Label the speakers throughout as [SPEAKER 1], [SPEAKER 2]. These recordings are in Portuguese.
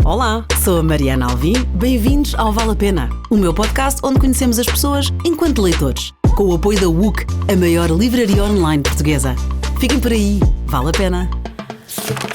[SPEAKER 1] Olá, sou a Mariana Alvim, bem-vindos ao Vale a Pena, o meu podcast onde conhecemos as pessoas enquanto leitores, com o apoio da WUC, a maior livraria online portuguesa. Fiquem por aí, vale a pena.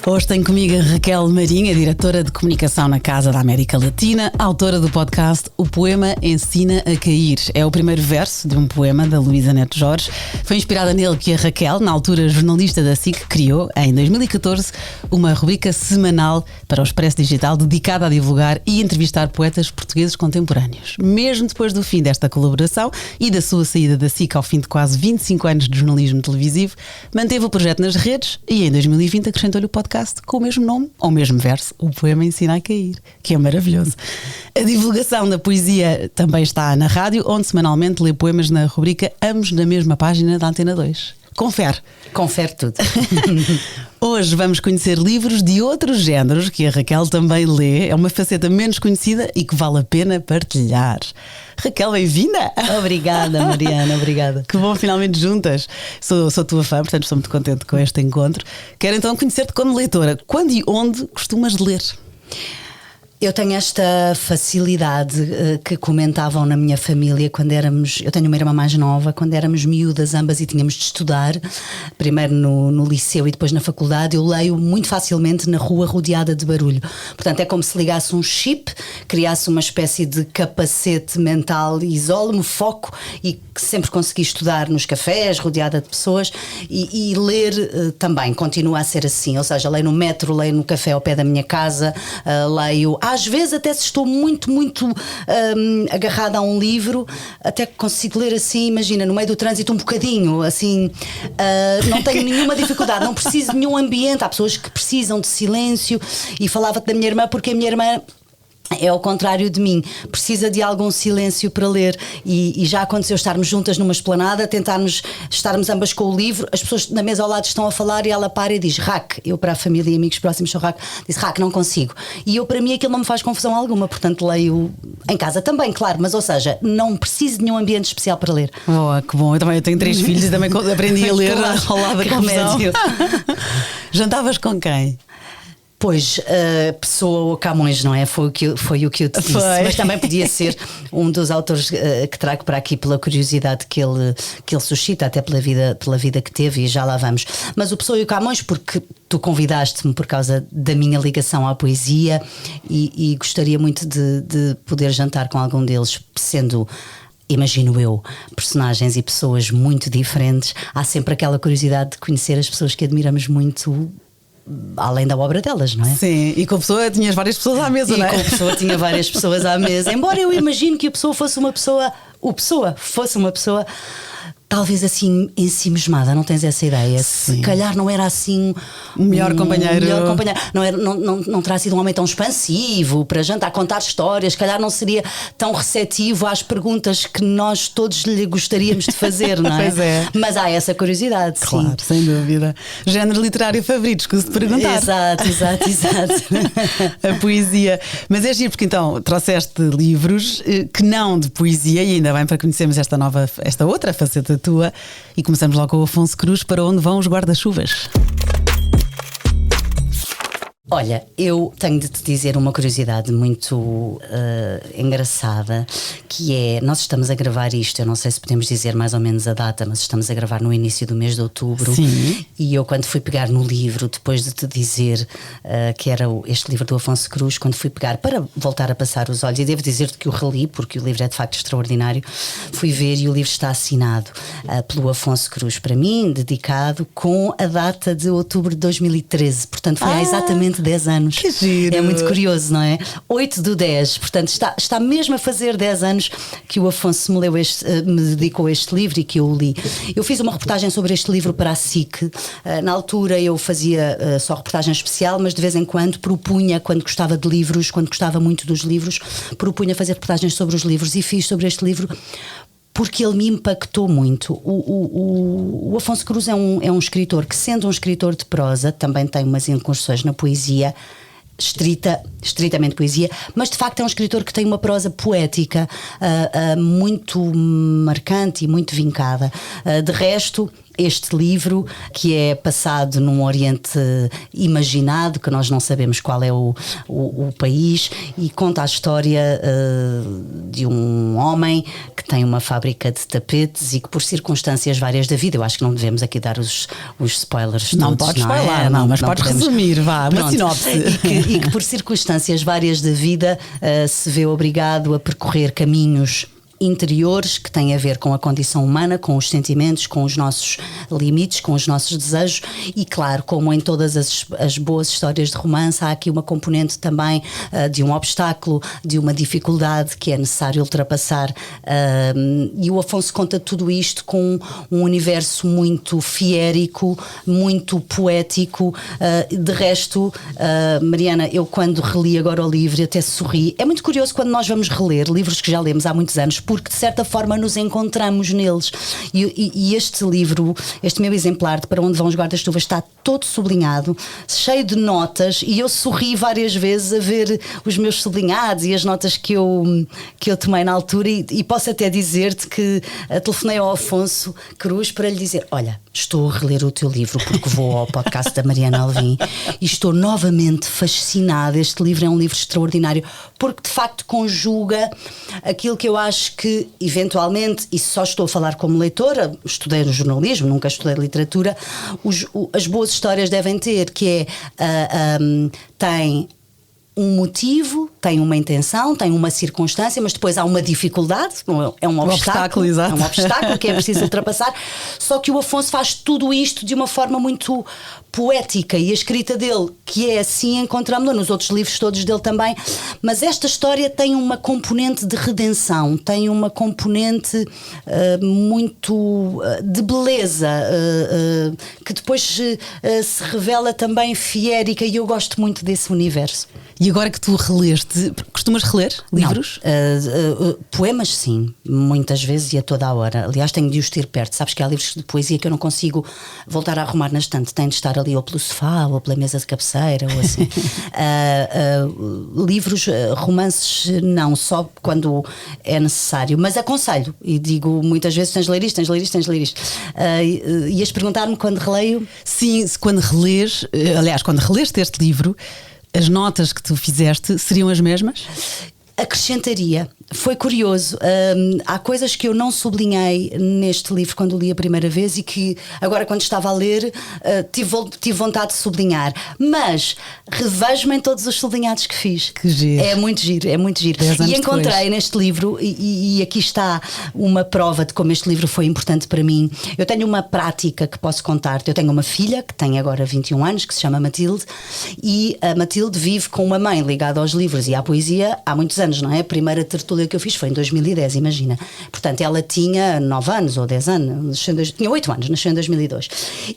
[SPEAKER 1] Hoje tenho comigo a Raquel Marinho, diretora de comunicação na Casa da América Latina, autora do podcast O Poema Ensina a Cair. É o primeiro verso de um poema da Luísa Neto Jorge. Foi inspirada nele que a Raquel, na altura jornalista da SIC, criou, em 2014, uma rubrica semanal para o Expresso Digital dedicada a divulgar e entrevistar poetas portugueses contemporâneos. Mesmo depois do fim desta colaboração e da sua saída da SIC ao fim de quase 25 anos de jornalismo televisivo, manteve o projeto nas redes e em 2020 acrescentou-lhe o podcast com o mesmo nome, ou o mesmo verso, O Poema Ensina a Cair, que é maravilhoso. A divulgação da poesia também está na rádio, onde semanalmente lê poemas na rubrica Ambos na Mesma Página da Antena 2. Confere tudo. Hoje vamos conhecer livros de outros géneros que a Raquel também lê. É uma faceta menos conhecida e que vale a pena partilhar. Raquel, bem-vinda!
[SPEAKER 2] Obrigada, Mariana, obrigada.
[SPEAKER 1] Que bom, finalmente juntas. Sou tua fã, portanto estou muito contente com este encontro. Quero então conhecer-te como leitora. Quando e onde costumas ler?
[SPEAKER 2] Eu tenho esta facilidade que comentavam na minha família quando éramos. Eu tenho uma irmã mais nova, quando éramos miúdas ambas e tínhamos de estudar, primeiro no liceu e depois na faculdade. Eu leio muito facilmente na rua rodeada de barulho. Portanto, é como se ligasse um chip, criasse uma espécie de capacete mental, isolo-me, foco e que sempre consegui estudar nos cafés, rodeada de pessoas e ler também continua a ser assim. Ou seja, leio no metro, leio no café ao pé da minha casa, leio. Às vezes até se estou muito agarrada a um livro, até consigo ler assim, imagina, no meio do trânsito um bocadinho, assim, não tenho nenhuma dificuldade, não preciso de nenhum ambiente. Há pessoas que precisam de silêncio e falava-te da minha irmã porque a minha irmã é ao contrário de mim, precisa de algum silêncio para ler e já aconteceu estarmos juntas numa esplanada, estarmos ambas com o livro, as pessoas na mesa ao lado estão a falar e ela para e diz Rac, eu para a família e amigos próximos sou Rac, disse Rac, não consigo, e eu para mim aquilo não me faz confusão alguma, portanto leio em casa também, claro, mas ou seja, não preciso de nenhum ambiente especial para ler.
[SPEAKER 1] Oh, que bom, eu tenho 3 filhos e também aprendi a ler ao lado da confusão. Jantavas com quem?
[SPEAKER 2] Pois, Pessoa ou Camões, não é? Foi o que eu te disse. Mas também podia ser um dos autores que trago para aqui pela curiosidade que ele suscita, até pela vida que teve, e já lá vamos. Mas o Pessoa e o Camões, porque tu convidaste-me por causa da minha ligação à poesia e gostaria muito de poder jantar com algum deles, sendo... Imagino eu, personagens e pessoas muito diferentes. Há sempre aquela curiosidade de conhecer as pessoas que admiramos muito, além da obra delas, não é?
[SPEAKER 1] Sim, e com a Pessoa tinhas várias pessoas à mesa, não é?
[SPEAKER 2] E com a Pessoa tinha várias pessoas à mesa. Embora eu imagino que a Pessoa fosse uma pessoa... O Pessoa fosse uma pessoa... Talvez assim ensimismada, não tens essa ideia?
[SPEAKER 1] Sim.
[SPEAKER 2] Se calhar não era assim
[SPEAKER 1] o melhor companheiro.
[SPEAKER 2] Não terá sido um homem tão expansivo para jantar, contar histórias. Se calhar não seria tão receptivo às perguntas que nós todos lhe gostaríamos de fazer, não é?
[SPEAKER 1] Pois é.
[SPEAKER 2] Mas há essa curiosidade,
[SPEAKER 1] claro,
[SPEAKER 2] sim.
[SPEAKER 1] Sem dúvida. Género literário favorito, escuso de perguntar.
[SPEAKER 2] Exato.
[SPEAKER 1] A poesia. Mas é giro porque então trouxeste livros que não de poesia, e ainda bem para conhecermos esta outra faceta tua, e começamos logo com o Afonso Cruz. Para onde vão os guarda-chuvas?
[SPEAKER 2] Olha, eu tenho de te dizer uma curiosidade muito engraçada, que é, nós estamos a gravar isto, eu não sei se podemos dizer mais ou menos a data, mas estamos a gravar no início do mês de outubro.
[SPEAKER 1] Sim.
[SPEAKER 2] E eu quando fui pegar no livro, depois de te dizer que era este livro do Afonso Cruz, quando fui pegar para voltar a passar os olhos, e devo dizer-te que o reli, porque o livro é de facto extraordinário, fui ver e o livro está assinado pelo Afonso Cruz, para mim, dedicado com a data de outubro de 2013, portanto foi há exatamente 10 anos.
[SPEAKER 1] Que giro.
[SPEAKER 2] É muito curioso, não é? 8/10, portanto está mesmo a fazer 10 anos que o Afonso me dedicou este livro e que eu o li. Eu fiz uma reportagem sobre este livro para a SIC. Na altura eu fazia só reportagem especial, mas de vez em quando propunha, quando gostava de livros, quando gostava muito dos livros, propunha fazer reportagens sobre os livros, e fiz sobre este livro porque ele me impactou muito. O Afonso Cruz é um escritor que, sendo um escritor de prosa, também tem umas incursões na poesia, estritamente poesia, mas de facto é um escritor que tem uma prosa poética muito marcante e muito vincada. De resto, este livro, que é passado num Oriente imaginado, que nós não sabemos qual é o país, e conta a história de um homem que tem uma fábrica de tapetes e que, por circunstâncias várias da vida, eu acho que não devemos aqui dar os spoilers
[SPEAKER 1] não
[SPEAKER 2] todos,
[SPEAKER 1] podes
[SPEAKER 2] não é?
[SPEAKER 1] spoiler, não, mas podes resumir, vá, uma sinopse.
[SPEAKER 2] E que por circunstâncias várias da vida se vê obrigado a percorrer caminhos interiores que têm a ver com a condição humana, com os sentimentos, com os nossos limites, com os nossos desejos e, claro, como em todas as boas histórias de romance, há aqui uma componente também de um obstáculo, de uma dificuldade que é necessário ultrapassar, e o Afonso conta tudo isto com um universo muito fiérico, muito poético. De resto, Mariana, eu quando reli agora o livro até sorri. É muito curioso quando nós vamos reler livros que já lemos há muitos anos, porque de certa forma nos encontramos neles. E este livro, este meu exemplar de Para Onde Vão os Guarda-Chuvas, está todo sublinhado, cheio de notas, e eu sorri várias vezes a ver os meus sublinhados e as notas que eu tomei na altura, e posso até dizer-te que telefonei ao Afonso Cruz para lhe dizer: olha, estou a reler o teu livro porque vou ao podcast da Mariana Alvim e estou novamente fascinada. Este livro é um livro extraordinário porque de facto conjuga aquilo que eu acho que eventualmente, e só estou a falar como leitora, estudei no jornalismo, nunca estudei literatura, as boas histórias devem ter, que é tem um motivo, tem uma intenção, tem uma circunstância, mas depois há uma dificuldade, é um obstáculo,
[SPEAKER 1] exato.
[SPEAKER 2] É um obstáculo que é preciso ultrapassar. Só que o Afonso faz tudo isto de uma forma muito poética, e a escrita dele, que é assim, encontramos-la nos outros livros todos dele também, mas esta história tem uma componente de redenção, tem uma componente muito de beleza, que depois se revela também fiérica, e eu gosto muito desse universo.
[SPEAKER 1] E agora que tu releste, costumas reler livros?
[SPEAKER 2] Não, poemas sim, muitas vezes e a toda a hora. Aliás, tenho de os ter perto. Sabes que há livros de poesia que eu não consigo voltar a arrumar na estante, tem de estar ali ou pelo sofá ou pela mesa de cabeceira ou assim. Livros, romances não, só quando é necessário, mas aconselho e digo muitas vezes: tens de ler isto, tens de ler isto, tens de ler isto. Ias perguntar-me quando releio?
[SPEAKER 1] Sim, quando relês, aliás, quando releste este livro, as notas que tu fizeste seriam as mesmas?
[SPEAKER 2] Acrescentaria. Foi curioso. Há coisas que eu não sublinhei neste livro quando li a primeira vez e que agora, quando estava a ler, tive vontade de sublinhar. Mas revejo-me em todos os sublinhados que fiz.
[SPEAKER 1] Que giro.
[SPEAKER 2] É muito giro, é muito giro. E encontrei depois neste livro, e aqui está uma prova de como este livro foi importante para mim. Eu tenho uma prática que posso contar-te. Eu tenho uma filha que tem agora 21 anos, que se chama Matilde, e a Matilde vive com uma mãe ligada aos livros e à poesia há muitos anos, não é? A primeira tertúlia que eu fiz foi em 2010, imagina. Portanto, ela tinha 9 anos ou 10 anos, tinha 8 anos, nasceu em 2002.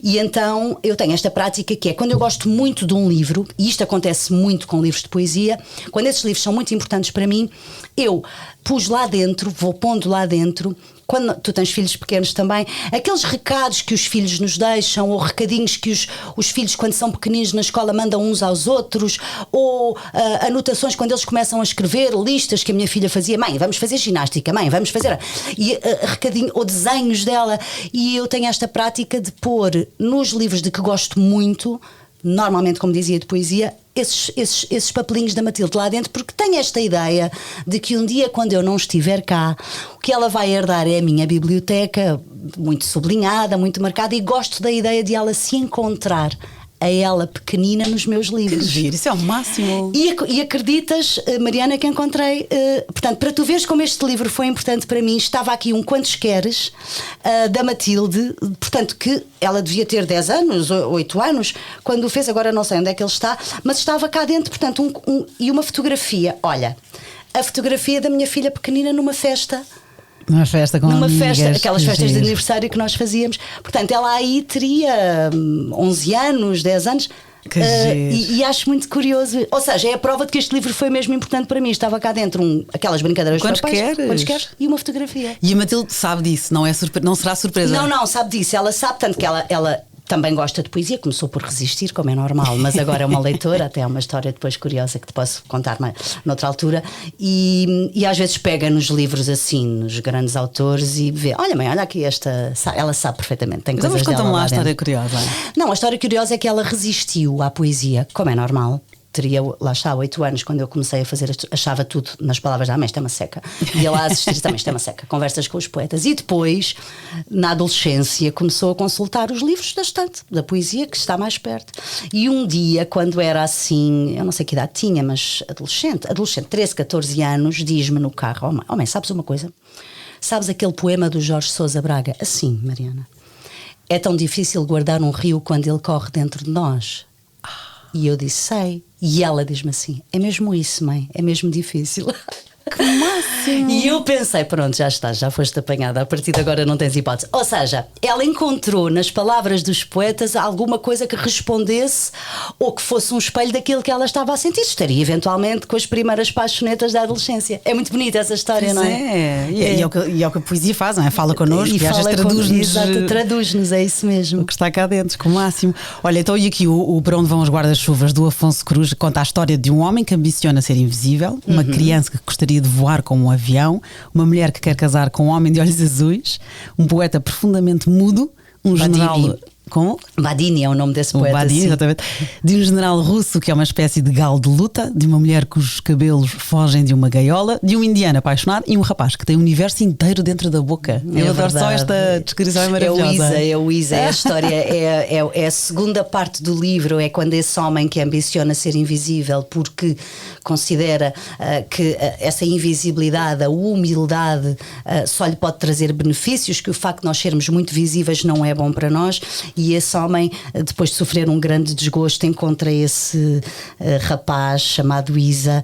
[SPEAKER 2] E então eu tenho esta prática que é, quando eu gosto muito de um livro, e isto acontece muito com livros de poesia, quando esses livros são muito importantes para mim, eu pus lá dentro, vou pondo lá dentro, quando tu tens filhos pequenos também, aqueles recados que os filhos nos deixam, ou recadinhos que os filhos, quando são pequeninos na escola, mandam uns aos outros, ou anotações quando eles começam a escrever, listas que a minha filha fazia: mãe, vamos fazer ginástica, mãe, vamos fazer, e recadinho, ou desenhos dela. E eu tenho esta prática de pôr nos livros de que gosto muito, normalmente, como dizia, de poesia, esses papelinhos da Matilde lá dentro, porque tenho esta ideia de que um dia, quando eu não estiver cá, o que ela vai herdar é a minha biblioteca, muito sublinhada, muito marcada, e gosto da ideia de ela se encontrar a ela pequenina nos meus livros.
[SPEAKER 1] Que giro, isso é o máximo.
[SPEAKER 2] E acreditas, Mariana, que encontrei, portanto, para tu veres como este livro foi importante para mim, estava aqui um Quantos Queres, da Matilde, portanto, que ela devia ter 10 anos, 8 anos, quando o fez, agora não sei onde é que ele está, mas estava cá dentro, portanto, e uma fotografia, olha, a fotografia da minha filha pequenina numa festa.
[SPEAKER 1] Uma festa com
[SPEAKER 2] numa
[SPEAKER 1] amigas,
[SPEAKER 2] festa, aquelas festas
[SPEAKER 1] giro.
[SPEAKER 2] de aniversário que nós fazíamos. Portanto, ela aí teria 11 anos, 10 anos. E acho muito curioso. Ou seja, é a prova de que este livro foi mesmo importante para mim. Estava cá dentro aquelas brincadeiras
[SPEAKER 1] Quantos
[SPEAKER 2] de papéis,
[SPEAKER 1] queres?
[SPEAKER 2] quantos queres? E uma fotografia.
[SPEAKER 1] E a Matilde sabe disso, não será surpresa?
[SPEAKER 2] Não, sabe disso. Ela sabe, tanto que ela também gosta de poesia, começou por resistir, como é normal, mas agora é uma leitora, até é uma história depois curiosa que te posso contar mais noutra altura, e às vezes pega nos livros assim, nos grandes autores e vê, olha mãe, olha aqui ela sabe perfeitamente, tem
[SPEAKER 1] Então,
[SPEAKER 2] coisas
[SPEAKER 1] mas conta-me
[SPEAKER 2] dela
[SPEAKER 1] lá a
[SPEAKER 2] lá
[SPEAKER 1] história
[SPEAKER 2] dentro.
[SPEAKER 1] curiosa.
[SPEAKER 2] Não, a história curiosa é que ela resistiu à poesia, como é normal. Teria, lá está, 8 anos, quando eu comecei a fazer, achava tudo nas palavras da mãe, isto é uma seca. Ia lá assistir também, isto é uma seca, conversas com os poetas. E depois, na adolescência, começou a consultar os livros da estante, da poesia, que está mais perto. E um dia, quando era assim, eu não sei que idade tinha, mas adolescente, 13, 14 anos, diz-me no carro: oh mãe, sabes uma coisa? Sabes aquele poema do Jorge Sousa Braga? Assim, Mariana. É tão difícil guardar um rio quando ele corre dentro de nós. E eu disse, sei. E ela diz-me assim, é mesmo isso, mãe, é mesmo difícil.
[SPEAKER 1] Que máximo!
[SPEAKER 2] E eu pensei, pronto, já estás, já foste apanhada, a partir de agora não tens hipótese. Ou seja, ela encontrou nas palavras dos poetas alguma coisa que respondesse ou que fosse um espelho daquilo que ela estava a sentir. Estaria eventualmente com as primeiras paixonetas da adolescência. É muito bonita essa história,
[SPEAKER 1] Pois
[SPEAKER 2] não é?
[SPEAKER 1] E é o que a poesia faz, não é? Fala connosco e às vezes traduz-nos.
[SPEAKER 2] Exato, traduz-nos, é isso mesmo.
[SPEAKER 1] O que está cá dentro, com o máximo. Olha, então e aqui o Para Onde Vão os Guarda-Chuvas, do Afonso Cruz, conta a história de um homem que ambiciona ser invisível, uma criança que gostaria de voar como um avião, uma mulher que quer casar com um homem de olhos azuis, um poeta profundamente mudo, um general... Como?
[SPEAKER 2] Badini é o nome desse poeta.
[SPEAKER 1] Badini, exatamente. De um general russo que é uma espécie de galo de luta, de uma mulher cujos cabelos fogem de uma gaiola, de um indiano apaixonado e um rapaz que tem o universo inteiro dentro da boca. Eu adoro só esta descrição, é maravilhosa.
[SPEAKER 2] É o Isa. A história é a segunda parte do livro, é quando esse homem que ambiciona ser invisível porque considera que essa invisibilidade, a humildade só lhe pode trazer benefícios, que o facto de nós sermos muito visíveis não é bom para nós. E esse homem, depois de sofrer um grande desgosto, encontra esse rapaz chamado Isa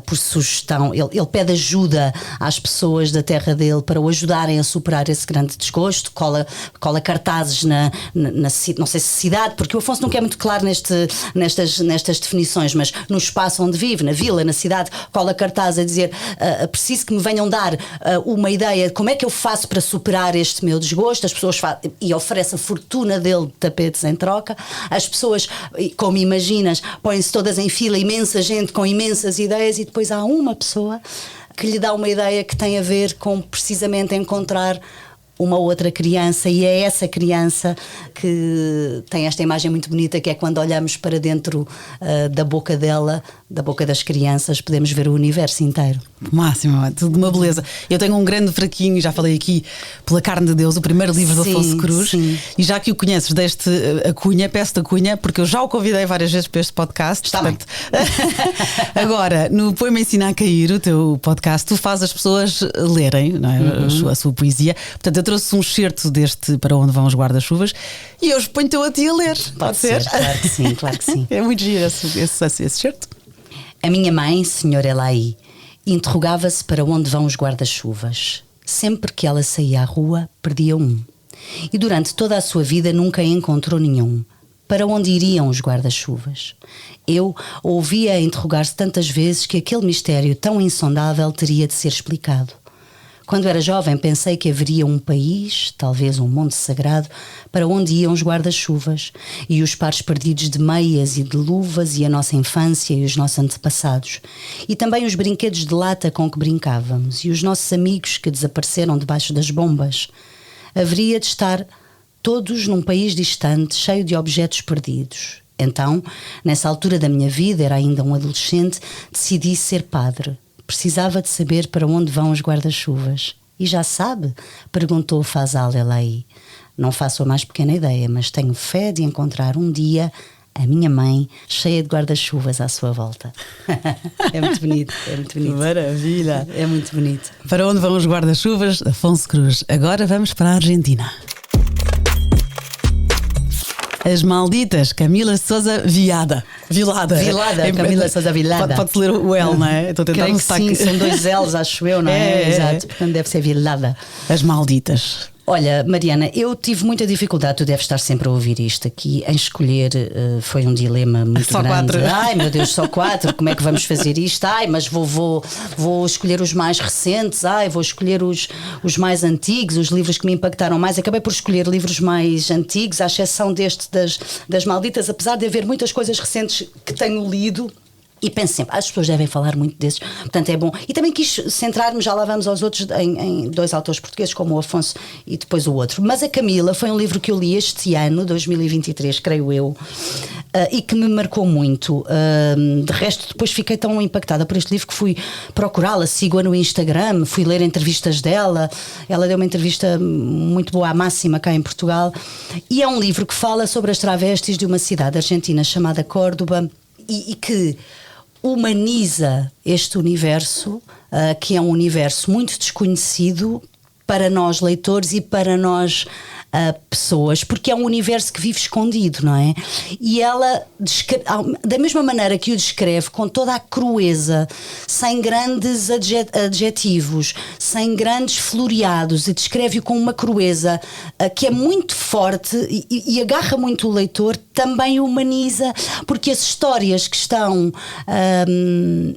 [SPEAKER 2] por sugestão. Ele pede ajuda às pessoas da terra dele para o ajudarem a superar esse grande desgosto, cola cartazes não sei se cidade, porque o Afonso nunca é muito claro nestas definições, mas no espaço onde vive, na vila, na cidade, cola cartazes a dizer preciso que me venham dar uma ideia de como é que eu faço para superar este meu desgosto. As pessoas e oferece a fortuna dele de tapetes em troca. As pessoas, como imaginas, põem-se todas em fila, imensa gente com imensas ideias, e depois há uma pessoa que lhe dá uma ideia que tem a ver com precisamente encontrar uma outra criança, e é essa criança que tem esta imagem muito bonita, que é quando olhamos para dentro da boca dela, da boca das crianças, podemos ver o universo inteiro.
[SPEAKER 1] Máximo, é tudo uma beleza. Eu tenho um grande fraquinho, já falei aqui, pela Carne de Deus, o primeiro livro do Afonso Cruz.
[SPEAKER 2] Sim.
[SPEAKER 1] E já que o conheces, deste a cunha, peço-te a cunha, porque eu já o convidei várias vezes para este podcast.
[SPEAKER 2] Está
[SPEAKER 1] portanto, agora, no Põe-me Ensina a Cair, o teu podcast, tu fazes as pessoas lerem, não é? A sua poesia. Portanto, eu trouxe um excerto deste Para Onde Vão os Guarda-Chuvas e eu ponho-te a ti a ler.
[SPEAKER 2] Pode ser? Claro que sim, claro que sim.
[SPEAKER 1] É muito giro esse excerto.
[SPEAKER 2] A minha mãe, senhora Elaí, interrogava-se para onde vão os guarda-chuvas. Sempre que ela saía à rua, perdia um. E durante toda a sua vida nunca encontrou nenhum. Para onde iriam os guarda-chuvas? Eu ouvia interrogar-se tantas vezes que aquele mistério tão insondável teria de ser explicado. Quando era jovem pensei que haveria um país, talvez um monte sagrado, para onde iam os guarda-chuvas e os pares perdidos de meias e de luvas e a nossa infância e os nossos antepassados. E também os brinquedos de lata com que brincávamos e os nossos amigos que desapareceram debaixo das bombas. Haveria de estar todos num país distante, cheio de objetos perdidos. Então, nessa altura da minha vida, era ainda um adolescente, decidi ser padre. Precisava de saber para onde vão os guarda-chuvas. E já sabe? Perguntou Fazal Elaí. Não faço a mais pequena ideia, mas tenho fé de encontrar um dia a minha mãe cheia de guarda-chuvas à sua volta. É muito bonito, é muito bonito.
[SPEAKER 1] Maravilha!
[SPEAKER 2] É muito bonito.
[SPEAKER 1] Para Onde Vão os Guarda-Chuvas, Afonso Cruz. Agora vamos para a Argentina. As Malditas, Camila Sousa Vilada.
[SPEAKER 2] Camila Sousa Vilada.
[SPEAKER 1] Pode-se ler o L, não é? Estou a tentar
[SPEAKER 2] sim, são 2 L's, acho eu, não é? Exato, portanto deve ser Vilada.
[SPEAKER 1] As Malditas.
[SPEAKER 2] Olha, Mariana, eu tive muita dificuldade, tu deves estar sempre a ouvir isto aqui, em escolher, foi um dilema muito
[SPEAKER 1] só
[SPEAKER 2] grande.
[SPEAKER 1] 4.
[SPEAKER 2] Ai meu Deus, só 4, como é que vamos fazer isto? Ai, mas vou escolher os mais recentes, vou escolher os mais antigos, os livros que me impactaram mais. Acabei por escolher livros mais antigos, à exceção deste das Malditas, apesar de haver muitas coisas recentes que tenho lido. E penso sempre, as pessoas devem falar muito desses, portanto é bom. E também quis centrar-me, já lá vamos aos outros, em 2 autores portugueses, como o Afonso e depois o outro. Mas a Camila foi um livro que eu li este ano, 2023, creio eu, e que me marcou muito. De resto, depois fiquei tão impactada por este livro que fui procurá-la, sigo-a no Instagram, fui ler entrevistas dela. Ela deu uma entrevista muito boa à Máxima cá em Portugal. E é um livro que fala sobre as travestis de uma cidade argentina chamada Córdoba e que humaniza este universo, que é um universo muito desconhecido para nós leitores e para nós pessoas, porque é um universo que vive escondido, não é? E ela, da mesma maneira que o descreve, com toda a crueza, sem grandes adjetivos, sem grandes floreados, e descreve-o com uma crueza que é muito forte e agarra muito o leitor, também humaniza, porque as histórias que estão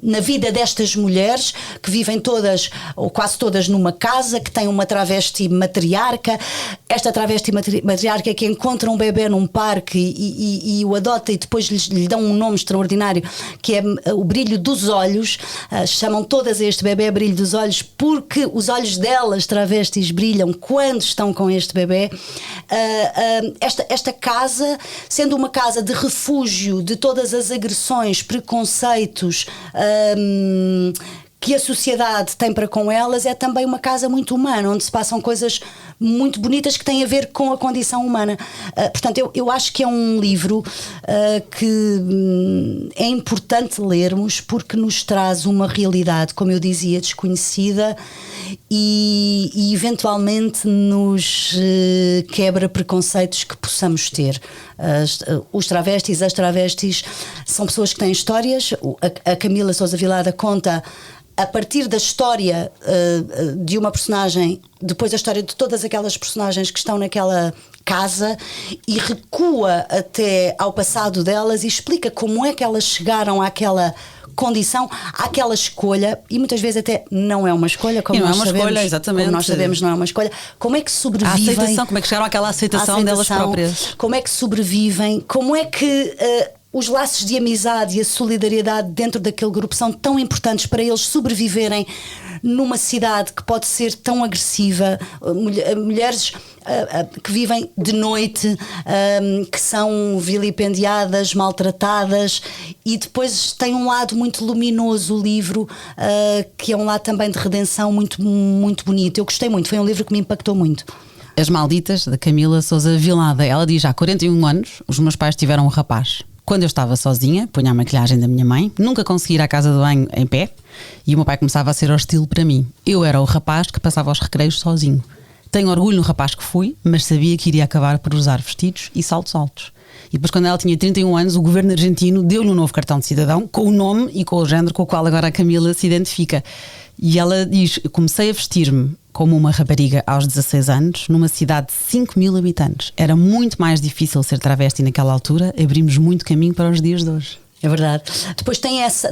[SPEAKER 2] na vida destas mulheres, que vivem todas, ou quase todas, numa casa, que tem uma travesti matriarca, esta travesti matriarca que encontra um bebê num parque e o adota e depois lhe dão um nome extraordinário, que é o brilho dos olhos. Chamam todas a este bebê brilho dos olhos porque os olhos delas, travestis, brilham quando estão com este bebê. Esta casa, sendo uma casa de refúgio de todas as agressões, preconceitos que a sociedade tem para com elas, é também uma casa muito humana, onde se passam coisas muito bonitas que têm a ver com a condição humana. Portanto, eu acho que é um livro que é importante lermos, porque nos traz uma realidade, como eu dizia, desconhecida e eventualmente nos quebra preconceitos que possamos ter. Os travestis, as travestis são pessoas que têm histórias. A Camila Sousa Vilada conta a partir da história de uma personagem, depois a história de todas aquelas personagens que estão naquela casa, e recua até ao passado delas e explica como é que elas chegaram àquela condição, àquela escolha, e muitas vezes até não é uma escolha, como nós sabemos. Escolha, exatamente. Como nós sabemos, não é uma escolha. Como é que sobrevivem? A aceitação, como é que chegaram àquela aceitação delas próprias? Como é que sobrevivem? Como é que os laços de amizade e a solidariedade dentro daquele grupo são tão importantes para eles sobreviverem numa cidade que pode ser tão agressiva, mulheres que vivem de noite, que são vilipendiadas, maltratadas, e depois tem um lado muito luminoso o livro, que é um lado também de redenção muito, muito bonito. Eu gostei muito, foi um livro que me impactou muito.
[SPEAKER 1] As Malditas, da Camila Sousa Vilada. Ela diz: há 41 anos os meus pais tiveram um rapaz. Quando eu estava sozinha, punha a maquilhagem da minha mãe, nunca consegui ir à casa de banho em pé, e o meu pai começava a ser hostil para mim. Eu era o rapaz que passava os recreios sozinho. Tenho orgulho no rapaz que fui, mas sabia que iria acabar por usar vestidos e saltos altos. E depois, quando ela tinha 31 anos, o governo argentino deu-lhe um novo cartão de cidadão, com o nome e com o género com o qual agora a Camila se identifica. E ela diz: comecei a vestir-me como uma rapariga aos 16 anos, numa cidade de 5 mil habitantes. Era muito mais difícil ser travesti naquela altura, abrimos muito caminho para os dias de hoje.
[SPEAKER 2] É verdade. Depois tem essa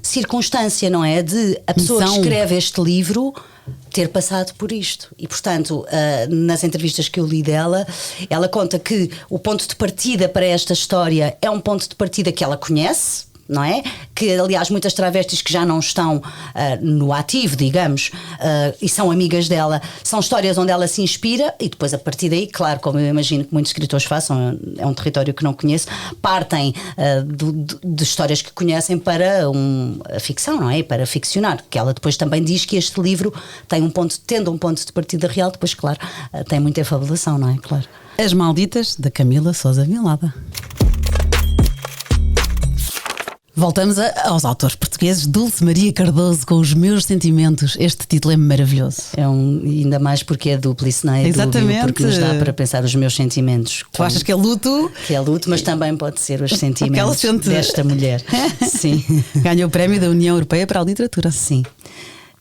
[SPEAKER 2] circunstância, não é? De a pessoa que escreve este livro ter passado por isto. E, portanto, nas entrevistas que eu li dela, ela conta que o ponto de partida para esta história é um ponto de partida que ela conhece, não é? Que, aliás, muitas travestis que já não estão no ativo, digamos, e são amigas dela, são histórias onde ela se inspira, e depois, a partir daí, claro, como eu imagino que muitos escritores façam, é um território que não conheço, partem de histórias que conhecem para a ficção, não é? Para ficcionar, que ela depois também diz que este livro tendo um ponto de partida real, depois, claro, tem muita fabulação, não é? Claro.
[SPEAKER 1] As Malditas, da Camila Sousa Vilada. Voltamos aos autores portugueses. Dulce Maria Cardoso, com Os Meus Sentimentos. Este título é maravilhoso.
[SPEAKER 2] Ainda mais porque é dúplice, não é?
[SPEAKER 1] Exatamente.
[SPEAKER 2] Porque nos dá para pensar os meus sentimentos.
[SPEAKER 1] Tu achas que é luto?
[SPEAKER 2] Que é luto, mas também pode ser os sentimentos desta mulher. Sim.
[SPEAKER 1] Ganhou o prémio da União Europeia para a Literatura.
[SPEAKER 2] Sim.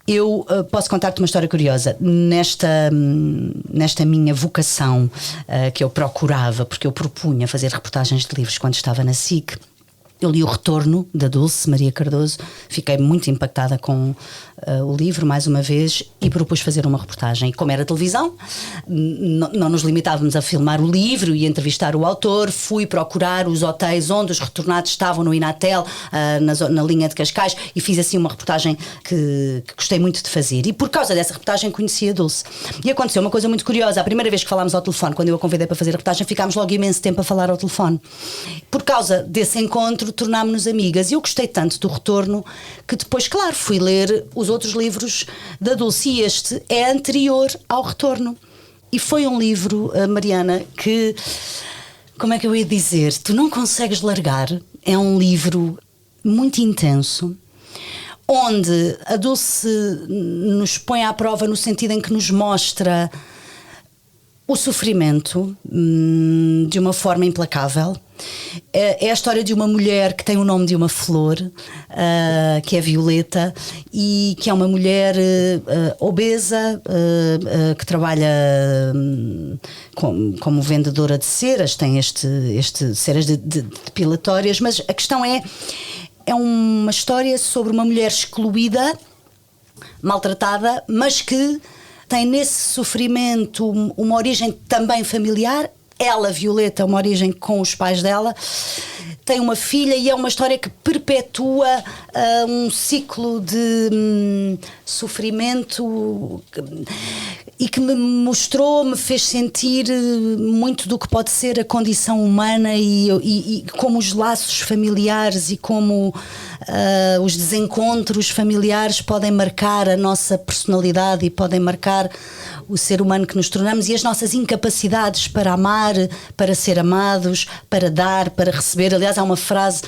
[SPEAKER 2] Eu posso contar-te uma história curiosa. Nesta minha vocação que eu procurava, porque eu propunha fazer reportagens de livros quando estava na SIC, eu li O Retorno, da Dulce Maria Cardoso, fiquei muito impactada com o livro, mais uma vez, e propus fazer uma reportagem. E como era televisão, não nos limitávamos a filmar o livro e entrevistar o autor. Fui procurar os hotéis onde os retornados estavam no Inatel, na linha de Cascais, e fiz assim uma reportagem que gostei muito de fazer. E por causa dessa reportagem conheci a Dulce. E aconteceu uma coisa muito curiosa. A primeira vez que falámos ao telefone, quando eu a convidei para fazer a reportagem, ficámos logo imenso tempo a falar ao telefone. Por causa desse encontro, tornámos-nos amigas. E eu gostei tanto do Retorno que depois, claro, fui ler os outros livros da Dulce, e este é anterior ao Retorno. E foi um livro, Mariana, que, como é que eu ia dizer, tu não consegues largar. É um livro muito intenso, onde a Dulce nos põe à prova no sentido em que nos mostra o sofrimento de uma forma implacável. É a história de uma mulher que tem o nome de uma flor, que é Violeta, e que é uma mulher obesa, que trabalha como vendedora de ceras, tem ceras depilatórias, mas a questão é uma história sobre uma mulher excluída, maltratada, mas que tem nesse sofrimento uma origem também familiar. Ela, Violeta, uma origem com os pais dela, tem uma filha, e é uma história que perpetua um ciclo de sofrimento e que me fez sentir muito do que pode ser a condição humana e como os laços familiares e como os desencontros familiares podem marcar a nossa personalidade e podem marcar o ser humano que nos tornamos, e as nossas incapacidades para amar, para ser amados, para dar, para receber. Aliás, há uma frase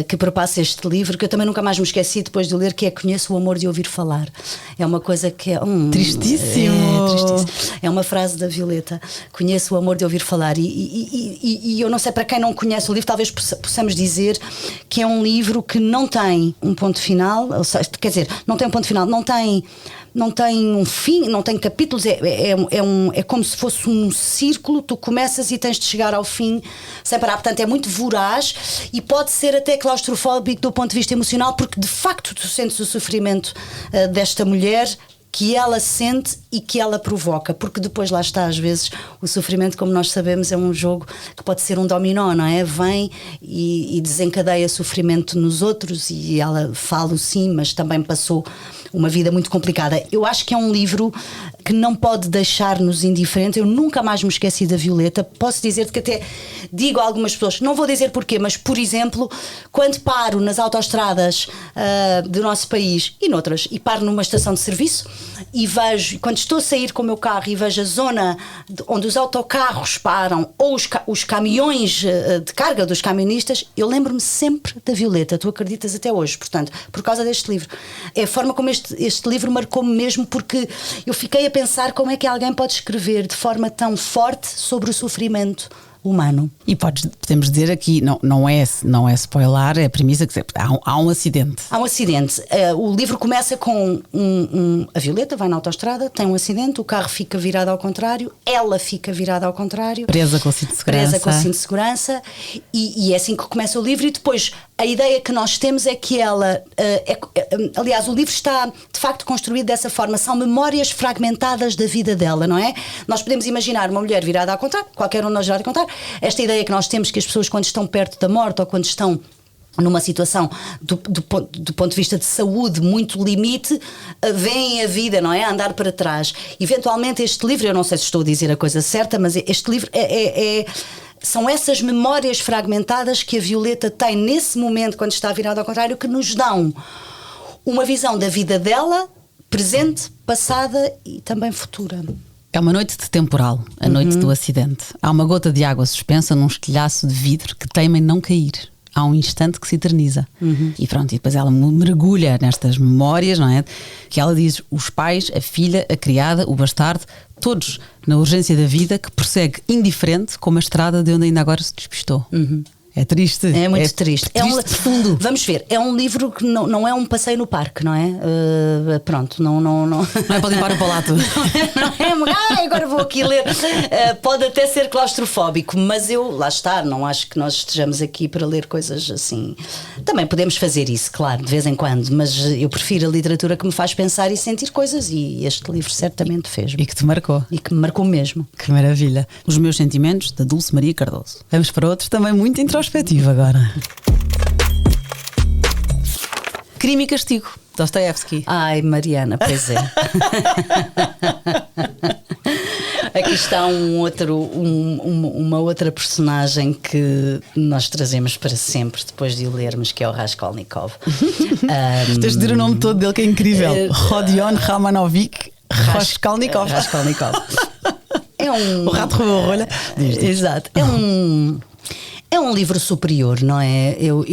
[SPEAKER 2] que perpassa este livro que eu também nunca mais me esqueci depois de ler, que é: conheço o amor de ouvir falar. É uma coisa que é
[SPEAKER 1] tristíssimo.
[SPEAKER 2] Tristíssimo. É uma frase da Violeta: conheço o amor de ouvir falar. E eu não sei, para quem não conhece o livro, talvez possamos dizer que é um livro que não tem um ponto final, ou seja, quer dizer, não tem um ponto final, não tem um fim, não tem capítulos, é como se fosse um círculo. Tu começas e tens de chegar ao fim sem parar. Portanto, é muito voraz e pode ser até claustrofóbico do ponto de vista emocional, porque de facto tu sentes o sofrimento desta mulher, que ela sente e que ela provoca, porque depois lá está, às vezes o sofrimento, como nós sabemos, é um jogo que pode ser um dominó, não é? Vem e desencadeia sofrimento nos outros, e ela fala sim, mas também passou uma vida muito complicada. Eu acho que é um livro que não pode deixar-nos indiferentes. Eu nunca mais me esqueci da Violeta. Posso dizer-te que até digo a algumas pessoas, não vou dizer porquê, mas por exemplo, quando paro nas autoestradas do nosso país e noutras, e paro numa estação de serviço e vejo, quando estou a sair com o meu carro e vejo a zona onde os autocarros param, ou os caminhões de carga dos camionistas, eu lembro-me sempre da Violeta. Tu acreditas? Até hoje, portanto, por causa deste livro. É a forma como este livro marcou-me mesmo, porque eu fiquei a pensar como é que alguém pode escrever de forma tão forte sobre o sofrimento humano.
[SPEAKER 1] E podemos dizer aqui, não é spoiler, é a premissa que há um acidente.
[SPEAKER 2] Há um acidente. O livro começa com a Violeta vai na autoestrada, tem um acidente, o carro fica virado ao contrário, ela fica virada ao contrário.
[SPEAKER 1] Presa com o cinto de segurança.
[SPEAKER 2] E é assim que começa o livro. E depois a ideia que nós temos é que ela... aliás, o livro está de facto construído dessa forma. São memórias fragmentadas da vida dela, não é? Nós podemos imaginar uma mulher virada ao contrário, qualquer um de nós virado ao contrário. Esta ideia que nós temos, que as pessoas, quando estão perto da morte ou quando estão numa situação do ponto de vista de saúde muito limite, veem a vida, não é? A andar para trás. Eventualmente este livro, eu não sei se estou a dizer a coisa certa, mas este livro são essas memórias fragmentadas que a Violeta tem nesse momento, quando está virada ao contrário, que nos dão uma visão da vida dela, presente, passada e também futura.
[SPEAKER 1] É uma noite de temporal, a noite do acidente. Há uma gota de água suspensa num estilhaço de vidro que teima em não cair. Há um instante que se eterniza. E pronto, e depois ela mergulha nestas memórias, não é? Que ela diz: os pais, a filha, a criada, o bastardo, todos na urgência da vida, que prossegue indiferente como a estrada de onde ainda agora se despistou. É triste.
[SPEAKER 2] É muito triste.
[SPEAKER 1] Triste fundo.
[SPEAKER 2] Vamos ver, é um livro que não é um passeio no parque, não é? Pronto, não.
[SPEAKER 1] Não é para limpar o palato.
[SPEAKER 2] Não é, agora vou aqui ler. Pode até ser claustrofóbico, mas lá está, não acho que nós estejamos aqui para ler coisas assim. Também podemos fazer isso, claro, de vez em quando, mas eu prefiro a literatura que me faz pensar e sentir coisas, e este livro certamente fez-me.
[SPEAKER 1] E que te marcou.
[SPEAKER 2] E que me marcou mesmo.
[SPEAKER 1] Que maravilha. Os meus sentimentos, da Dulce Maria Cardoso. Vamos para outros também muito introspectivo agora. Crime e Castigo, Dostoiévski.
[SPEAKER 2] Ai, Mariana, pois é. Aqui está uma outra personagem que nós trazemos para sempre depois de o lermos, que é o Raskolnikov.
[SPEAKER 1] Tens de dizer o nome todo dele, que é incrível. Rodion Romanovich Raskolnikov. O rato roubou a rolha.
[SPEAKER 2] Exato. É um livro superior, não é? Eu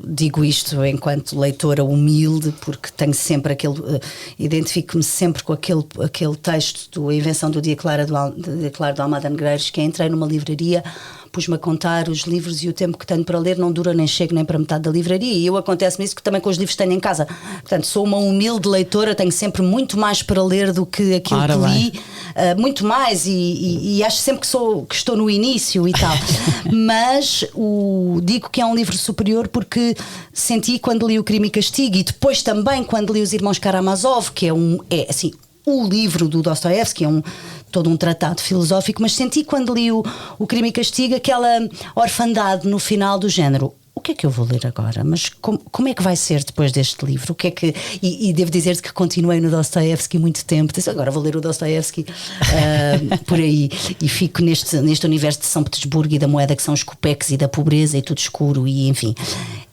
[SPEAKER 2] digo isto enquanto leitora humilde, porque tenho sempre identifico-me sempre com aquele texto do A Invenção do Dia Claro do Almada Negreiros, que entrei numa livraria, pus-me a contar os livros e o tempo que tenho para ler não dura nem chego nem para metade da livraria, e acontece-me isso que também com os livros que tenho em casa. Portanto, sou uma humilde leitora, tenho sempre muito mais para ler do que aquilo que li, muito mais, e acho sempre que estou no início e tal. Mas digo que é um livro superior porque senti quando li o Crime e Castigo, e depois também quando li Os Irmãos Karamazov, que é assim o livro do Dostoiévski, é todo um tratado filosófico, mas senti quando li o Crime e Castigo aquela orfandade no final do género. O que é que eu vou ler agora? Mas como é que vai ser depois deste livro? O que é que... E devo dizer-te que continuei no Dostoiévski muito tempo. Disse, agora vou ler o Dostoiévski por aí. E fico neste universo de São Petersburgo e da moeda, que são os copeques, e da pobreza e tudo escuro, e enfim.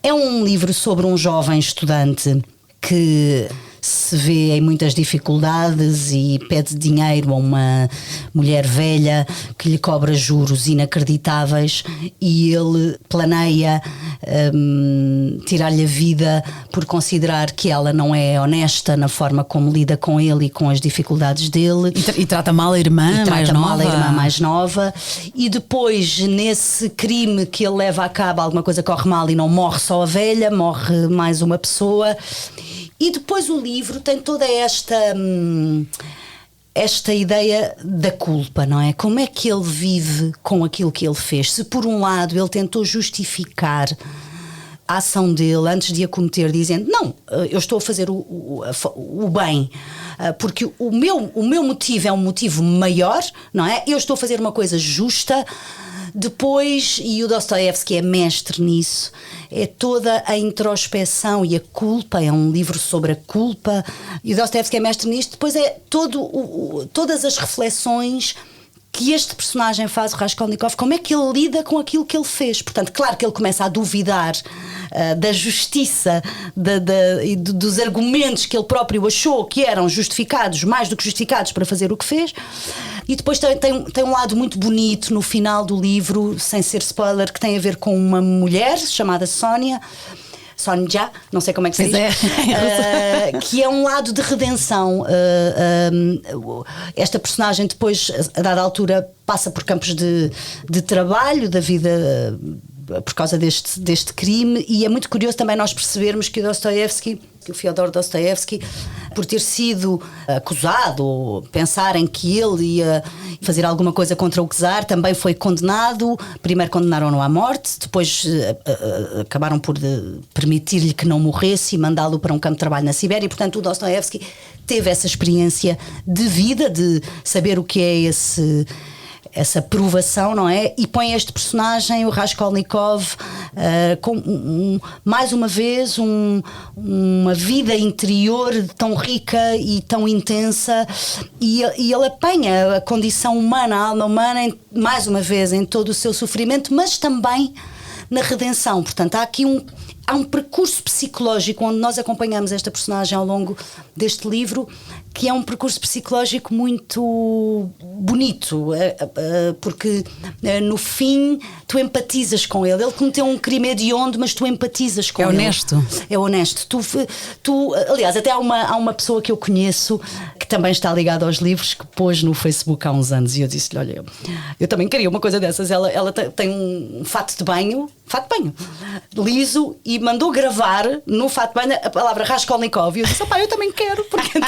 [SPEAKER 2] É um livro sobre um jovem estudante que se vê em muitas dificuldades e pede dinheiro a uma mulher velha que lhe cobra juros inacreditáveis, e ele planeia tirar-lhe a vida por considerar que ela não é honesta na forma como lida com ele e com as dificuldades dele.
[SPEAKER 1] E trata mal a irmã
[SPEAKER 2] mais nova. E depois, nesse crime que ele leva a cabo, alguma coisa corre mal e não morre só a velha, morre mais uma pessoa. E depois o livro tem toda esta ideia da culpa, não é? Como é que ele vive com aquilo que ele fez? Se por um lado ele tentou justificar a ação dele antes de a cometer, dizendo, não, eu estou a fazer o bem, porque o meu motivo é um motivo maior, não é? Eu estou a fazer uma coisa justa. Depois, e o Dostoiévski é mestre nisso, é toda a introspeção e a culpa, é um livro sobre a culpa, e o Dostoiévski é mestre nisto. Depois é todas as reflexões que este personagem faz, o Raskolnikov, como é que ele lida com aquilo que ele fez. Portanto, claro que ele começa a duvidar da justiça e dos argumentos que ele próprio achou que eram justificados, mais do que justificados, para fazer o que fez. E depois tem um lado muito bonito no final do livro, sem ser spoiler, que tem a ver com uma mulher chamada Sonja, não sei como é que se diz, que é um lado de redenção. Esta personagem depois, a dada altura, passa por campos de trabalho, da vida, por causa deste crime, e é muito curioso também nós percebermos que o Fyodor Dostoiévski, por ter sido acusado, ou pensarem que ele ia fazer alguma coisa contra o czar, também foi condenado. Primeiro condenaram-no à morte, depois acabaram por permitir-lhe que não morresse e mandá-lo para um campo de trabalho na Sibéria. E, portanto, o Dostoiévski teve essa experiência de vida, de saber o que é essa provação, não é? E põe este personagem, o Raskolnikov, com mais uma vez uma vida interior tão rica e tão intensa, e ele apanha a condição humana, a alma humana, mais uma vez em todo o seu sofrimento, mas também na redenção. Portanto, há um percurso psicológico onde nós acompanhamos esta personagem ao longo deste livro, que é um percurso psicológico muito bonito, porque no fim tu empatizas com ele. Ele cometeu um crime hediondo, mas tu empatizas com ele.
[SPEAKER 1] É honesto.
[SPEAKER 2] É honesto. Aliás, até há uma pessoa que eu conheço que também está ligado aos livros, que pôs no Facebook há uns anos. E eu disse-lhe: olha, eu também queria uma coisa dessas. Ela tem um fato de banho liso, e mandou gravar no fato de banho a palavra Raskolnikov. E eu disse: opá, eu também quero, porque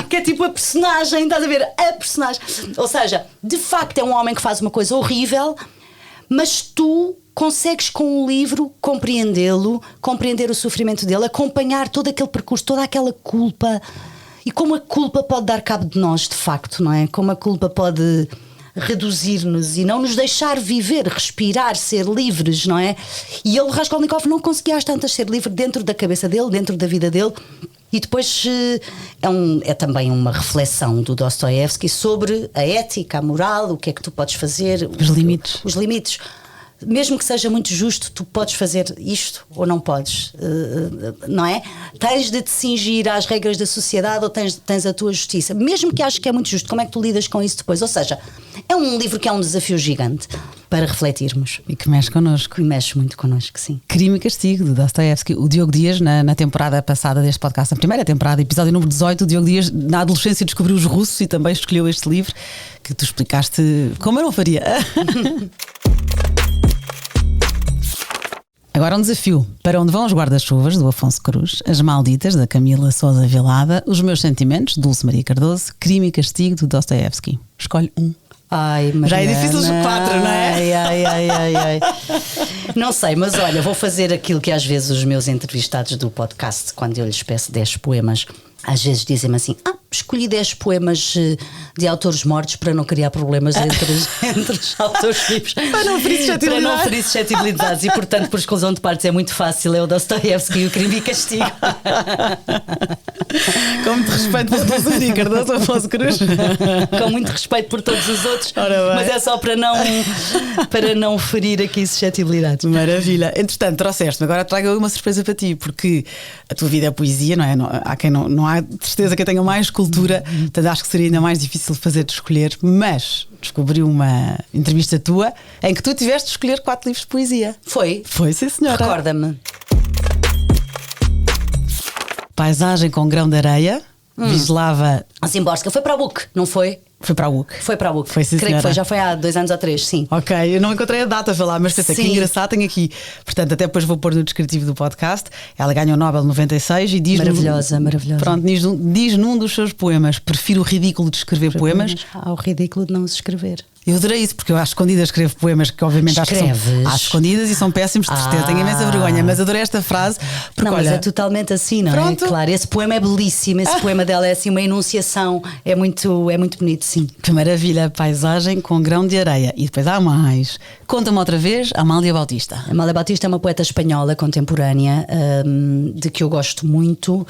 [SPEAKER 2] que é tipo a personagem, estás a ver? A personagem. Ou seja, de facto é um homem que faz uma coisa horrível, mas tu consegues com o livro compreendê-lo, compreender o sofrimento dele, acompanhar todo aquele percurso, toda aquela culpa, e como a culpa pode dar cabo de nós, de facto, não é? Como a culpa pode reduzir-nos e não nos deixar viver, respirar, ser livres, não é? E ele, Raskolnikov, não conseguia às tantas ser livre dentro da cabeça dele, dentro da vida dele. E depois é também uma reflexão do Dostoiévski sobre a ética, a moral, o que é que tu podes fazer,
[SPEAKER 1] os limites.
[SPEAKER 2] Os limites. Mesmo que seja muito justo, tu podes fazer isto ou não podes, não é? Tens de te cingir às regras da sociedade ou tens a tua justiça. Mesmo que aches que é muito justo, como é que tu lidas com isso depois? Ou seja, é um livro que é um desafio gigante para refletirmos.
[SPEAKER 1] E que mexe connosco.
[SPEAKER 2] E mexe muito connosco, sim.
[SPEAKER 1] Crime e Castigo, de Dostoiévski. O Diogo Dias, na temporada passada deste podcast, na primeira temporada, episódio número 18, o Diogo Dias, na adolescência, descobriu os russos e também escolheu este livro que tu explicaste como eu não faria. Agora um desafio. Para onde vão os guarda-chuvas, do Afonso Cruz, As Malditas, da Camila Sousa Vilada, Os Meus Sentimentos, Dulce Maria Cardoso, Crime e Castigo, do Dostoiévski. Escolhe um.
[SPEAKER 2] Ai, Mariana.
[SPEAKER 1] Já é difícil os 4, não é?
[SPEAKER 2] Ai. Não sei, mas olha, vou fazer aquilo que às vezes os meus entrevistados do podcast, quando eu lhes peço 10 poemas, às vezes dizem-me assim: escolhi 10 poemas de autores mortos para não criar problemas entre os autores vivos.
[SPEAKER 1] Para não ferir
[SPEAKER 2] suscetibilidades. E portanto, por exclusão de partes, é muito fácil. É o Dostoiévski e o Crime e Castigo.
[SPEAKER 1] Com muito respeito por Dulce Maria Cardoso, Afonso Cruz.
[SPEAKER 2] Com muito respeito por todos os outros, mas é só para não ferir aqui suscetibilidades.
[SPEAKER 1] Maravilha. Entretanto, trouxeste-me, agora trago uma surpresa para ti, porque a tua vida é poesia, não é? Há quem não há certeza que eu tenha mais cultura, portanto acho que seria ainda mais difícil fazer-te escolher, mas descobri uma entrevista tua em que tu tiveste de escolher 4 livros de poesia.
[SPEAKER 2] Foi?
[SPEAKER 1] Foi, sim, senhora.
[SPEAKER 2] Recorda-me.
[SPEAKER 1] Paisagem com Grão de Areia, Wisława
[SPEAKER 2] Szymborska. Foi para a BUC, não foi?
[SPEAKER 1] Foi para a UC.
[SPEAKER 2] Foi para a BUC.
[SPEAKER 1] Foi, sim,
[SPEAKER 2] creio
[SPEAKER 1] senhora.
[SPEAKER 2] Que foi, já foi há 2 anos ou 3, sim.
[SPEAKER 1] Ok, eu não encontrei a data, foi lá, mas pensei que engraçado, tenho aqui. Portanto, até depois vou pôr no descritivo do podcast. Ela ganhou o Nobel 96 e diz.
[SPEAKER 2] Maravilhosa.
[SPEAKER 1] Pronto, diz num dos seus poemas: prefiro o ridículo de escrever poemas
[SPEAKER 2] ao ridículo de não se escrever.
[SPEAKER 1] Eu adorei isso, porque eu às escondidas escrevo poemas que obviamente acho que são às escondidas e são péssimos, de certeza, tenho imensa vergonha, mas adorei esta frase porque,
[SPEAKER 2] não,
[SPEAKER 1] olha,
[SPEAKER 2] mas é totalmente assim, não
[SPEAKER 1] pronto.
[SPEAKER 2] É? Claro, esse poema é belíssimo, esse poema dela é assim uma enunciação, é muito bonito, sim.
[SPEAKER 1] Que maravilha, Paisagem com Grão de Areia. E depois há mais. Conta-me outra vez, Amália Bautista.
[SPEAKER 2] Amália Bautista é uma poeta espanhola contemporânea, de que eu gosto muito,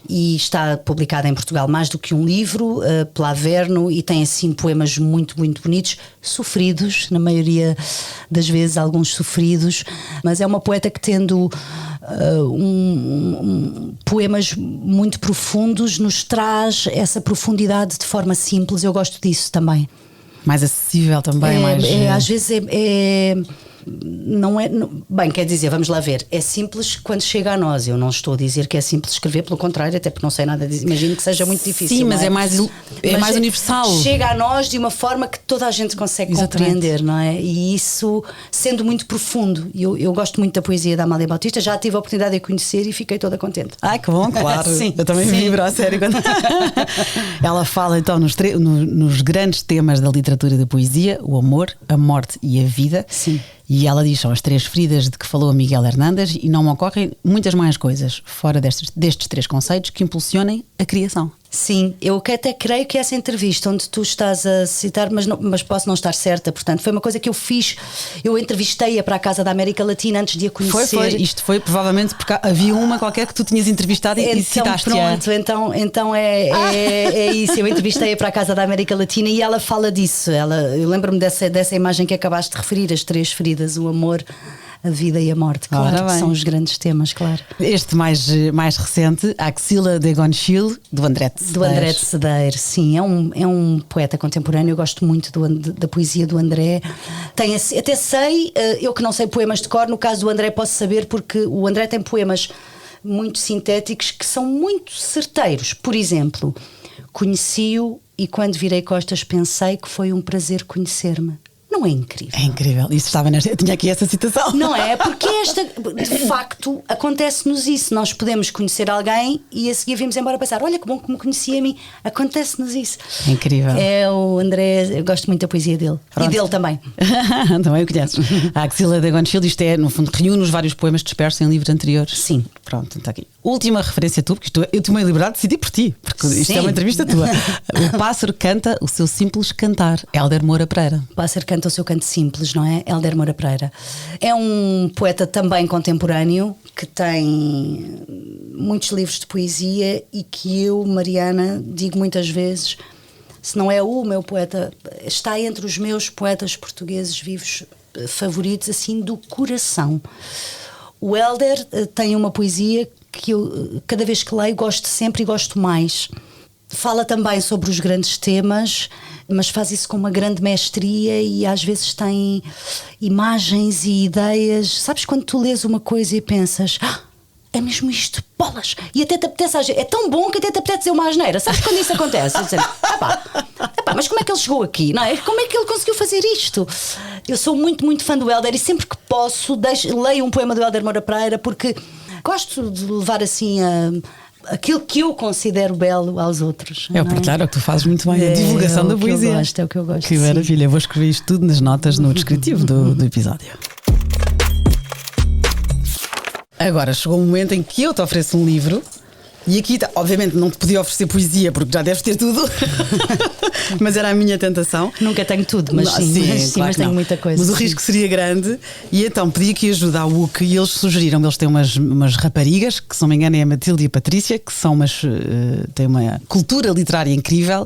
[SPEAKER 2] e está publicada em Portugal mais do que um livro, pela Averno, e tem assim poemas muito, muito bonitos, sofridos, na maioria das vezes alguns sofridos, mas é uma poeta que, tendo poemas muito profundos, nos traz essa profundidade de forma simples. Eu gosto disso também.
[SPEAKER 1] Mais acessível também,
[SPEAKER 2] às vezes não é. Bem, quer dizer, vamos lá ver. É simples quando chega a nós. Eu não estou a dizer que é simples escrever, pelo contrário, até porque não sei nada dizer. Imagino que seja muito difícil.
[SPEAKER 1] Sim, mas é mais universal.
[SPEAKER 2] Chega a nós de uma forma que toda a gente consegue compreender, não é? E isso sendo muito profundo. Eu gosto muito da poesia da Amália Bautista, já tive a oportunidade de a conhecer e fiquei toda contente.
[SPEAKER 1] Ai, que bom, claro.
[SPEAKER 2] Sim,
[SPEAKER 1] eu também vibro, a sério. Ela fala então nos grandes temas da literatura e da poesia: o amor, a morte e a vida.
[SPEAKER 2] Sim.
[SPEAKER 1] E ela diz: são as 3 feridas de que falou a Miguel Hernández, e não me ocorrem muitas mais coisas fora destes 3 conceitos que impulsionem a criação.
[SPEAKER 2] Sim, eu até creio que essa entrevista onde tu estás a citar, mas posso não estar certa, portanto, foi uma coisa que eu fiz. Eu entrevistei-a para a Casa da América Latina antes de a conhecer.
[SPEAKER 1] Foi. Isto foi provavelmente porque havia uma qualquer que tu tinhas entrevistado e citaste-a.
[SPEAKER 2] Pronto, então é isso. Eu entrevistei-a para a Casa da América Latina e ela fala disso. Eu lembro-me dessa imagem que acabaste de referir, as 3 feridas: o amor, a vida e a morte, claro, que são os grandes temas, claro.
[SPEAKER 1] Este mais recente, Axila de Gonchil, do André de Cedeiros.
[SPEAKER 2] Do André de Cedeiros, sim, é um poeta contemporâneo. Eu gosto muito da poesia do André. Até sei, eu que não sei poemas de cor, no caso do André posso saber, porque o André tem poemas muito sintéticos que são muito certeiros. Por exemplo, conheci-o e quando virei costas pensei que foi um prazer conhecer-me. Não é incrível?
[SPEAKER 1] É incrível. Isso estava eu tinha aqui essa citação.
[SPEAKER 2] Não é? Porque de facto, acontece-nos isso. Nós podemos conhecer alguém e a seguir vimos embora pensar, olha que bom que me conhecia a mim. Acontece-nos isso.
[SPEAKER 1] É incrível.
[SPEAKER 2] É o André, eu gosto muito da poesia dele.
[SPEAKER 1] Pronto.
[SPEAKER 2] E dele também.
[SPEAKER 1] Também o conheces. A Axila de Gonchild, isto é, no fundo, reúne os vários poemas dispersos em livros anteriores.
[SPEAKER 2] Sim.
[SPEAKER 1] Pronto, está aqui. Última referência tua, porque eu tomei a liberdade de decidir por ti, porque isto é uma entrevista tua. O pássaro canta o seu simples cantar. Hélder Moura Pereira.
[SPEAKER 2] O pássaro canta o seu canto simples, não é? Hélder Moura Pereira. É um poeta também contemporâneo que tem muitos livros de poesia e que eu, Mariana, digo muitas vezes, se não é o meu poeta, está entre os meus poetas portugueses vivos favoritos, assim, do coração. O Hélder tem uma poesia que eu, cada vez que leio, gosto sempre e gosto mais. Fala também sobre os grandes temas, mas faz isso com uma grande mestria e às vezes tem imagens e ideias. Sabes quando tu lês uma coisa e pensas, é mesmo isto, bolas! E até te apetece, é tão bom que até te apetece dizer uma asneira. Sabes quando isso acontece? Mas como é que ele chegou aqui? Não é? Como é que ele conseguiu fazer isto? Eu sou muito, muito fã do Hélder e sempre que posso leio um poema do Hélder Moura Pereira porque gosto de levar assim aquilo que eu considero belo aos outros.
[SPEAKER 1] É o partilhar, é o que tu fazes muito bem, a divulgação da poesia.
[SPEAKER 2] É o que eu gosto.
[SPEAKER 1] Que maravilha, vou escrever isto tudo nas notas no descritivo do episódio. Agora chegou o momento em que eu te ofereço um livro. E aqui, obviamente, não te podia oferecer poesia porque já deves ter tudo. Mas era a minha tentação.
[SPEAKER 2] Nunca tenho tudo, mas
[SPEAKER 1] não,
[SPEAKER 2] sim,
[SPEAKER 1] claro
[SPEAKER 2] mas tenho muita coisa.
[SPEAKER 1] Mas o risco seria grande. E então pedi aqui ajuda ao UC e eles sugeriram, eles têm umas raparigas, que se não me engano é a Matilde e a Patrícia, que são têm uma cultura literária incrível.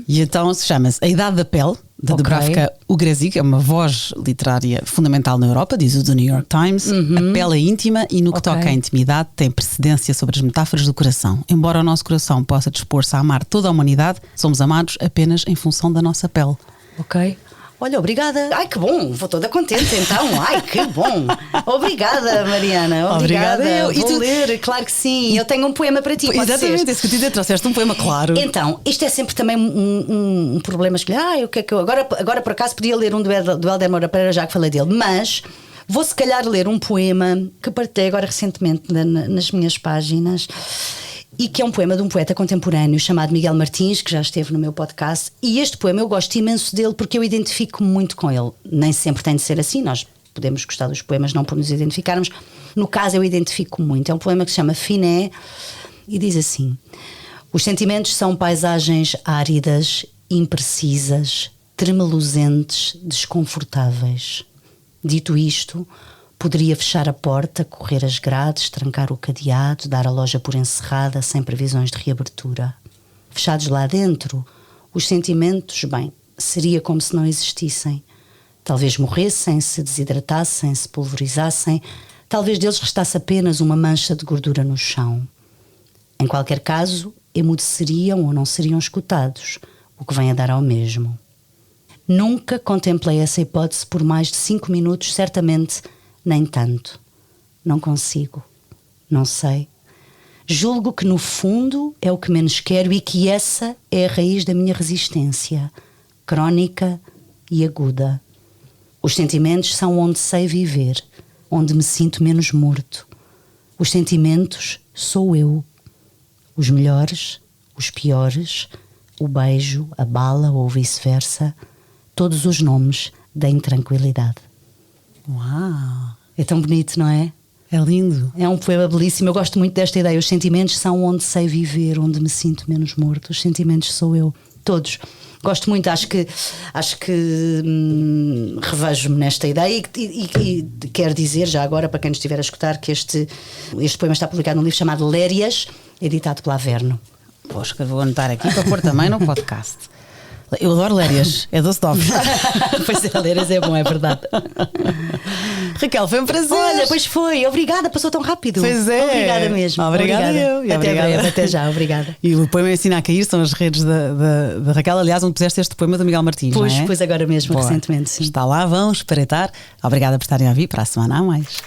[SPEAKER 1] E então chama-se A Idade da Pele, da Dubravka Ugrezi, que é uma voz literária fundamental na Europa, diz o do New York Times. A pele é íntima e no que toca à intimidade tem precedência sobre as metáforas do coração. Embora o nosso coração possa dispor-se a amar toda a humanidade, somos amados apenas em função da nossa pele.
[SPEAKER 2] Ok. Olha, obrigada. Ai, que bom. Vou toda contente então. Ai, que bom. Obrigada, Mariana. Obrigada. Vou ler, claro que sim. Eu tenho um poema para ti.
[SPEAKER 1] Exatamente, isso que eu te disse. Trouxeste um poema, claro.
[SPEAKER 2] Então, isto é sempre também um problema. O que é que eu... Agora, por acaso, podia ler um do Hélder Moura Pereira, já que falei dele. Mas vou, se calhar, ler um poema que partilhei agora recentemente nas minhas páginas. E que é um poema de um poeta contemporâneo chamado Miguel Martins, que já esteve no meu podcast. E este poema eu gosto imenso dele porque eu identifico muito com ele. Nem sempre tem de ser assim, nós podemos gostar dos poemas não por nos identificarmos. No caso eu identifico muito. É um poema que se chama Finé e diz assim: os sentimentos são paisagens áridas, imprecisas, tremeluzentes, desconfortáveis. Dito isto, poderia fechar a porta, correr as grades, trancar o cadeado, dar a loja por encerrada, sem previsões de reabertura. Fechados lá dentro, os sentimentos, bem, seria como se não existissem. Talvez morressem, se desidratassem, se pulverizassem, talvez deles restasse apenas uma mancha de gordura no chão. Em qualquer caso, emudeceriam ou não seriam escutados, o que vem a dar ao mesmo. Nunca contemplei essa hipótese por mais de 5 minutos, certamente nem tanto. Não consigo. Não sei. Julgo que no fundo é o que menos quero e que essa é a raiz da minha resistência, crónica e aguda. Os sentimentos são onde sei viver, onde me sinto menos morto. Os sentimentos sou eu. Os melhores, os piores, o beijo, a bala ou vice-versa, todos os nomes da intranquilidade.
[SPEAKER 1] Uau!
[SPEAKER 2] É tão bonito, não é?
[SPEAKER 1] É lindo.
[SPEAKER 2] É um poema belíssimo. Eu gosto muito desta ideia. Os sentimentos são onde sei viver, onde me sinto menos morto. Os sentimentos sou eu. Todos. Gosto muito. Acho que revejo-me nesta ideia e quero dizer, já agora, para quem nos estiver a escutar, que este poema está publicado num livro chamado Lérias, editado pela Averno.
[SPEAKER 1] Vou anotar aqui para pôr também no podcast. Eu adoro Lérias, é doce de ovos.
[SPEAKER 2] Pois é, Lérias é bom, é verdade.
[SPEAKER 1] Raquel, foi um prazer.
[SPEAKER 2] Olha, pois foi, obrigada, passou tão rápido.
[SPEAKER 1] Pois é.
[SPEAKER 2] Obrigada mesmo.
[SPEAKER 1] Obrigada eu.
[SPEAKER 2] Até breve, até já, obrigada.
[SPEAKER 1] E o poema Ensina a Cair são as redes da Raquel, aliás, onde puseste este poema do Miguel Martins,
[SPEAKER 2] pois,
[SPEAKER 1] não é?
[SPEAKER 2] Pois agora mesmo,
[SPEAKER 1] Boa.
[SPEAKER 2] recentemente, sim.
[SPEAKER 1] Está lá, vão espreitar. Obrigada por estarem a vir, para a semana há mais.